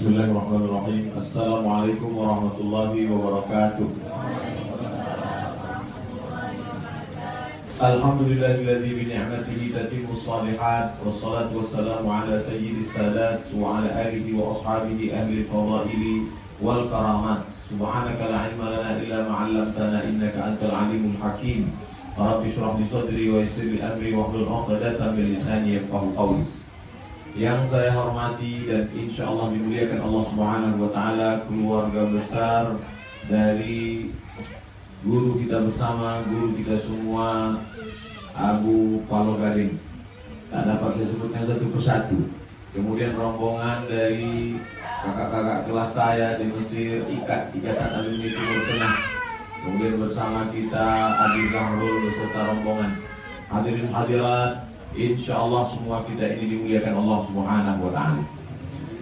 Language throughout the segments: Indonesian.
Bismillahirrahmanirrahim. Assalamualaikum warahmatullahi wabarakatuh. Alhamdulillahilladzi bi ni'matihi tatimmu shalihat, wassalatu wassalamu ala sayyidis sadat wa ala alihi wa ashabihi ahli fadaili wal karamat. Subhanaka la ilma lana illa ma 'allamtana innaka antal alimul hakim. Rabbi shrah li sadri wa yassir li amri wahlul 'uqdatam min lisani yafqahu qawli. Yang saya hormati dan insya Allah dimuliakan Allah Subhanahu wa Ta'ala, keluarga besar dari guru kita bersama, guru kita semua, Abu Paloh Gading. Tak dapat saya sebutkan satu persatu. Kemudian rombongan dari kakak-kakak kelas saya di Mesir, Ikatan Alumni Timur Tengah. Kemudian bersama kita Adi Zahrul beserta rombongan. Hadirin hadirat, insya Allah semua kita ini dimuliakan Allah Subhanahu wa Ta'ala.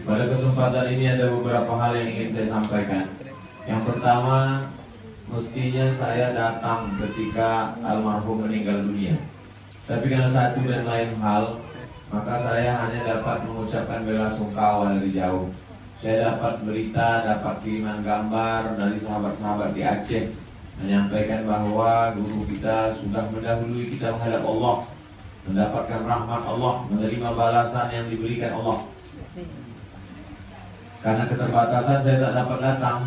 Pada kesempatan ini ada beberapa hal yang ingin saya sampaikan. Yang pertama, mestinya saya datang ketika almarhum meninggal dunia. Tapi karena satu dan lain hal, maka saya hanya dapat mengucapkan belasungkawa dari jauh. Saya dapat berita, dapat kiriman gambar dari sahabat-sahabat di Aceh menyampaikan bahwa guru kita sudah mendahului kita menghadap Allah, mendapatkan rahmat Allah, menerima balasan yang diberikan Allah. Karena keterbatasan saya tak dapat datang,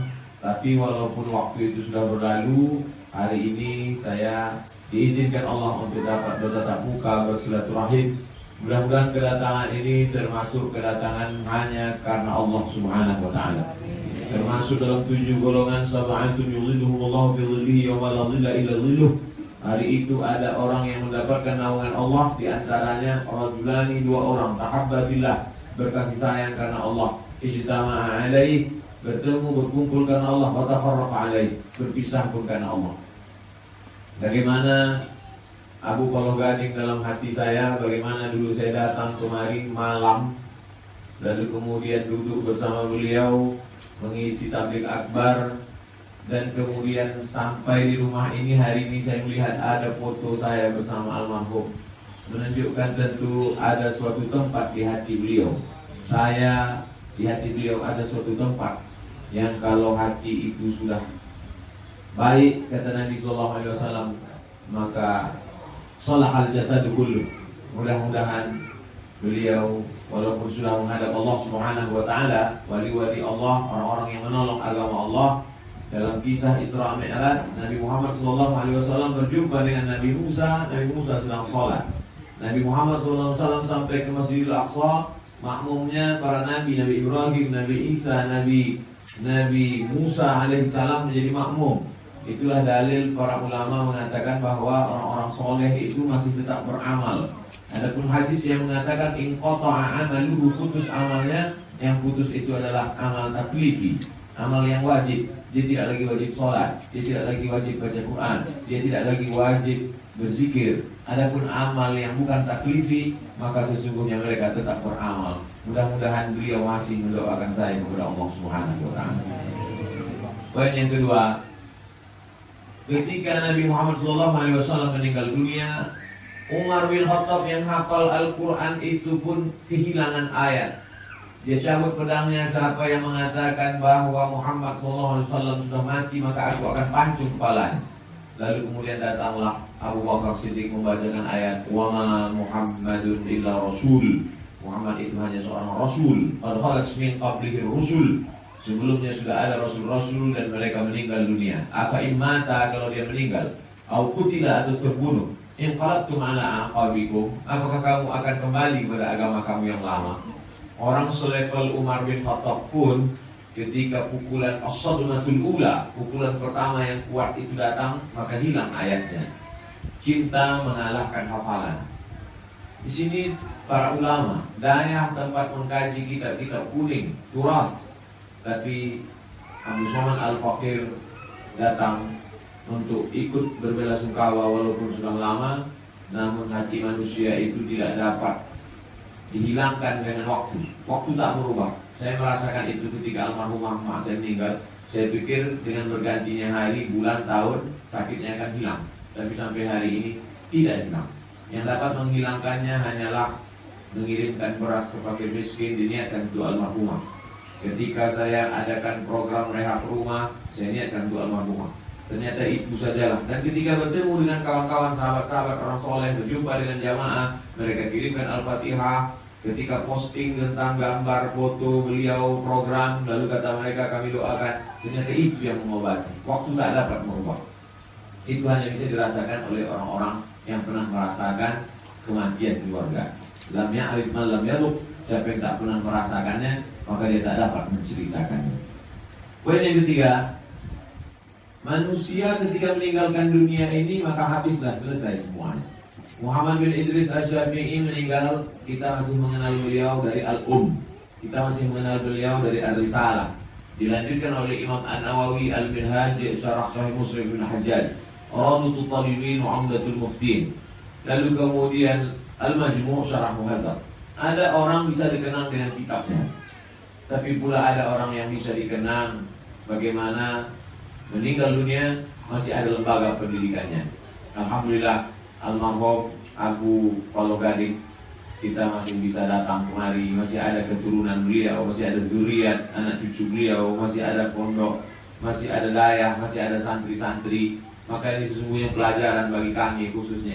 tapi walaupun waktu itu sudah berlalu, hari ini saya diizinkan Allah untuk dapat bertatap muka, bersilaturahim. Mudah-mudahan kedatangan ini termasuk kedatangan hanya karena Allah Subhanahu wa Ta'ala. Termasuk dalam 7 golongan sab'atun yudhilluhumullahu fi dhillihi yawma la dhilla illa dhilluh. Hari itu ada orang yang mendapatkan naungan Allah, di antaranya rajulani, 2 orang, tahabba billah, berkasih sayang karena Allah, ijtama'a alaih, bertemu berkumpul karena Allah, wa tafarraqa alaih, berpisah pun karena Allah. Bagaimana Abu Paloh Gading dalam hati saya, bagaimana dulu saya datang kemari malam, lalu kemudian duduk bersama beliau mengisi tabligh akbar. Dan kemudian sampai di rumah ini, hari ini saya melihat ada foto saya bersama almarhum, menunjukkan tentu ada suatu tempat di hati beliau. Saya di hati beliau ada suatu tempat yang kalau hati itu sudah baik, kata Nabi SAW, maka shalahal jasadu kulluh. Mudah-mudahan beliau walaupun sudah menghadap Allah Subhanahu wa Ta'ala, wali-wali Allah, orang-orang yang menolong agama Allah. Dalam kisah Isra Mi'raj, Nabi Muhammad SAW berjumpa dengan Nabi Musa. Nabi Musa sedang sholat. Nabi Muhammad SAW sampai ke Masjidil Aqsa. Makmumnya para Nabi, Nabi Ibrahim, Nabi Isa, Nabi Musa alaihissalam menjadi makmum. Itulah dalil para ulama mengatakan bahwa orang-orang soleh itu masih tetap beramal. Adapun hadis yang mengatakan inqata'a amaluhu, putus amalnya, yang putus itu adalah amal taklifi, amal yang wajib. Dia tidak lagi wajib sholat, dia tidak lagi wajib baca Quran, dia tidak lagi wajib berzikir. Adapun amal yang bukan taklifi, maka sesungguhnya mereka tetap beramal. Mudah-mudahan beliau masih mendoakan saya kepada Allah Subhanahu wa Ta'ala. Poin yang kedua, ketika Nabi Muhammad SAW meninggal dunia, Umar bin Khattab yang hafal Al-Quran itu pun kehilangan ayat. Dia cabut pedangnya. Siapa yang mengatakan bahwa Muhammad SAW sudah mati, maka aku akan pancung kepalanya. Lalu kemudian datanglah Abu Bakar Siddiq membacakan ayat wa ma Muhammadun illa rasul. Muhammad itu hanya seorang rasul. Qad khalat min qablihi rusul. Sebelumnya sudah ada rasul-rasul dan mereka meninggal dunia. Afa immata, kalau dia meninggal, au qutila, atau terbunuh, inqalabtum ala aqabikum, apakah kamu akan kembali pada agama kamu yang lama? Orang selevel Umar bin Khattab pun ketika pukulan as-sadmatul ula, pukulan pertama yang kuat itu datang, maka hilang ayatnya. Cinta mengalahkan hafalan. Di sini para ulama daya tempat mengkaji kitab-kitab kuning, turas. Tapi Abu Somad Al-Fakir datang untuk ikut berbelasungkawa walaupun sudah lama, namun hati manusia itu tidak dapat dihilangkan dengan waktu. Waktu tak berubah. Saya merasakan itu ketika almarhumah mak saya meninggal. Saya pikir dengan bergantinya hari, bulan, tahun, sakitnya akan hilang. Tapi sampai hari ini tidak hilang. Yang dapat menghilangkannya hanyalah mengirimkan beras ke fakir miskin, diniatkan untuk almarhumah. Ketika saya adakan program rehab rumah, saya niatkan untuk almarhumah. Ternyata itu sajalah. Dan ketika bertemu dengan kawan-kawan, sahabat-sahabat orang soleh, berjumpa dengan jamaah, mereka kirimkan Al-Fatihah. Ketika posting tentang gambar, foto beliau, program, lalu kata mereka kami doakan. Ternyata itu yang mengobati. Waktu tak dapat mengubah. Itu hanya bisa dirasakan oleh orang-orang yang pernah merasakan kematian keluarga. Lam ya'rif man lam yaruq. Siapa yang tak pernah merasakannya, maka dia tak dapat menceritakannya. Poin yang ketiga, manusia ketika meninggalkan dunia ini maka habislah, selesai semuanya. Muhammad bin Idris Asy-Syafi'i meninggal, kita masih mengenal beliau dari Al-Um, kita masih mengenal beliau dari Ar-Risalah. Dilanjutkan oleh Imam An-Nawawi Al-Minhaj Syarah Sahih Muslim bin Hajjaj, Radutul Talibin wa Umdatul Muftin. Lalu kemudian Al-Majmu' Syarah Muhadzab. Ada orang bisa dikenang dengan kitabnya, tapi pula ada orang yang bisa dikenang bagaimana meninggal dunia masih ada lembaga pendidikannya. Alhamdulillah, almarhum Abu Palo Gading, kita masih bisa datang kemari, masih ada keturunan beliau, masih ada zuriat anak cucu beliau, masih ada pondok, masih ada dayah, masih ada santri-santri. Maka ini sesungguhnya pelajaran bagi kami, khususnya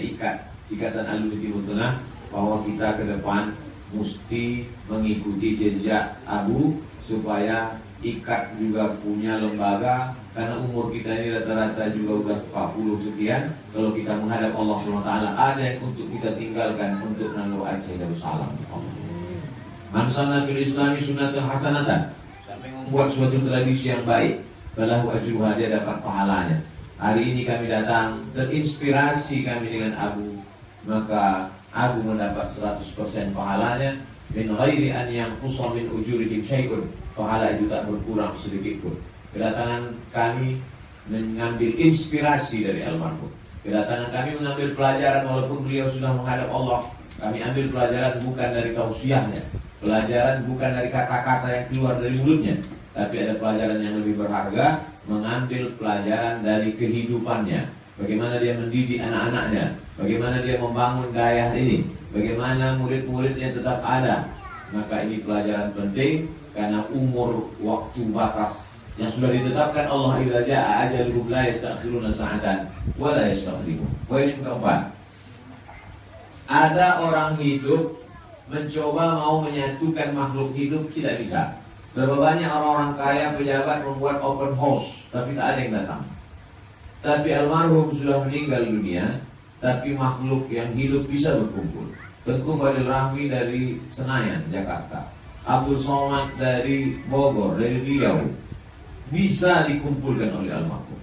Ikatan Alumni Timur Tengah, bahwa kita ke depan mesti mengikuti jejak Abu, supaya IKAT juga punya lembaga. Karena umur kita ini rata-rata juga udah 40 sekian. Kalau kita menghadap Allah SWT, ada yang untuk kita tinggalkan untuk nanggur Aceh Darussalam. Man sanna fil Islami sunnatan hasanatan, siapa yang membuat suatu tradisi yang baik, falahu ajruha, dia dapat pahalanya. Hari ini kami datang, terinspirasi kami dengan Abu, maka Abu mendapat 100% pahalanya. Min ghairi an yanqusa min ujurihim syai'un, pahala itu tak berkurang sedikit pun. Kedatangan kami mengambil inspirasi dari almarhum. Kedatangan kami mengambil pelajaran, walaupun beliau sudah menghadap Allah. Kami ambil pelajaran bukan dari tausiahnya, pelajaran bukan dari kata-kata yang keluar dari mulutnya, tapi ada pelajaran yang lebih berharga, mengambil pelajaran dari kehidupannya. Bagaimana dia mendidik anak-anaknya, bagaimana dia membangun dayah ini, bagaimana murid-muridnya tetap ada. Maka ini pelajaran penting, karena umur waktu batas yang sudah ditetapkan Allah, idza jaa ajaluhum la yastakhiruna sa'atan wa la yastaqdimun. Poin yang keempat, ada orang hidup mencoba mau menyatukan makhluk hidup, tidak bisa. Berapa banyak orang-orang kaya, pejabat membuat open house, tapi tak ada yang datang. Tapi almarhum sudah meninggal dunia, tapi makhluk yang hidup bisa berkumpul. Tengku Fadil Rahmi dari Senayan, Jakarta, Abdul Somad dari Bogor, dari Riau, bisa dikumpulkan oleh almarhum.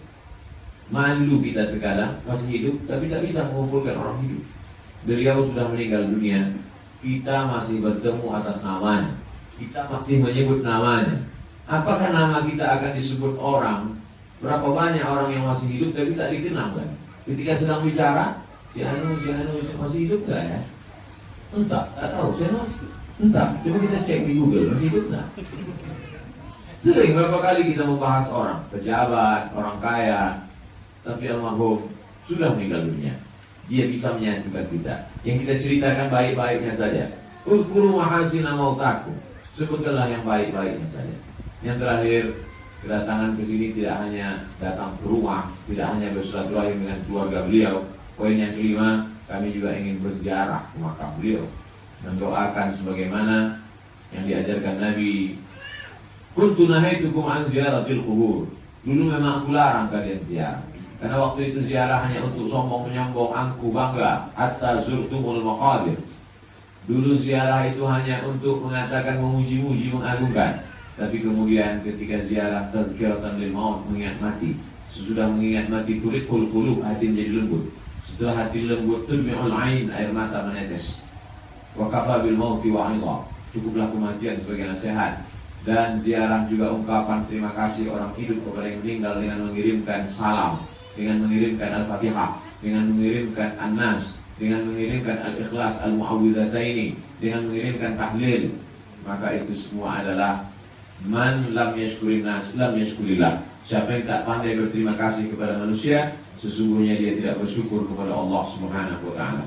Malu kita terkadang masih hidup, tapi tak bisa mengumpulkan orang hidup. Beliau sudah meninggal dunia, kita masih bertemu atas namanya, kita masih menyebut namanya. Apakah nama kita akan disebut orang? Berapa banyak orang yang masih hidup tapi tak dikenal kan? Ketika sedang bicara, si Anu masih hidup gak ya? Entah, tak tahu, entah. Coba kita cek di Google, masih hidup gak? Sering berapa kali kita membahas orang, pejabat, orang kaya, tapi almarhum sudah meninggal dunia. Dia bisa menyatukan kita. Yang kita ceritakan baik-baiknya saja. Uzkuru mahasina mautakum, sebutkanlah yang baik-baiknya saja. Yang terakhir, kedatangan ke sini tidak hanya datang ke rumah, tidak hanya bersilaturahim dengan keluarga beliau. Poin yang kelima, kami juga ingin berziarah ke makam beliau, mendoakan sebagaimana yang diajarkan Nabi. Kuntu nahaitukum an ziyaratil qubur. Dulu memang aku larang kalian ziarah, karena waktu itu ziarah hanya untuk sombong menyombong, angku bangga, hatta zurtumul maqabir. Dulu ziarah itu hanya untuk mengatakan memuji-muji, mengagungkan. Tapi kemudian ketika ziarah tadzkiratan lil maut, mengingat mati. Sesudah mengingat mati, turikul qulub, hati menjadi lembut. Setelah hati lembut, tudmi'ul ain, air mata menetes. Wa kafa bil mauti wa'idha, cukuplah kematian sebagai nasihat. Dan ziarah juga ungkapan terima kasih orang hidup kepada yang meninggal, dengan mengirimkan salam, dengan mengirimkan Al-Fatihah, dengan mengirimkan An-Nas, dengan mengirimkan Al-Ikhlas, Al-Mu'awwidhataini, dengan mengirimkan tahlil. Maka itu semua adalah man lam yashkurin nas lam yashkurillah. Siapa yang tak pandai berterima kasih kepada manusia, sesungguhnya dia tidak bersyukur kepada Allah Subhanahu wa ta'ala.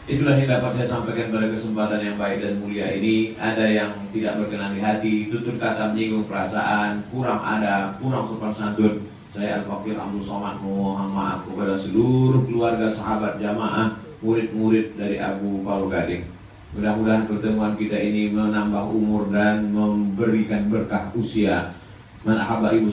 Itulah yang dapat saya sampaikan pada kesempatan yang baik dan mulia ini. Ada yang tidak berkenan di hati, tutur kata menyinggung perasaan, kurang adab, kurang sopan santun, saya Al-Fakir Abdul Somad memohon maaf kepada seluruh keluarga, sahabat, jamaah, murid-murid dari Abu Palu Gading. Mudah-mudahan pertemuan kita ini menambah umur dan memberikan berkah usia. Man ahabba ibu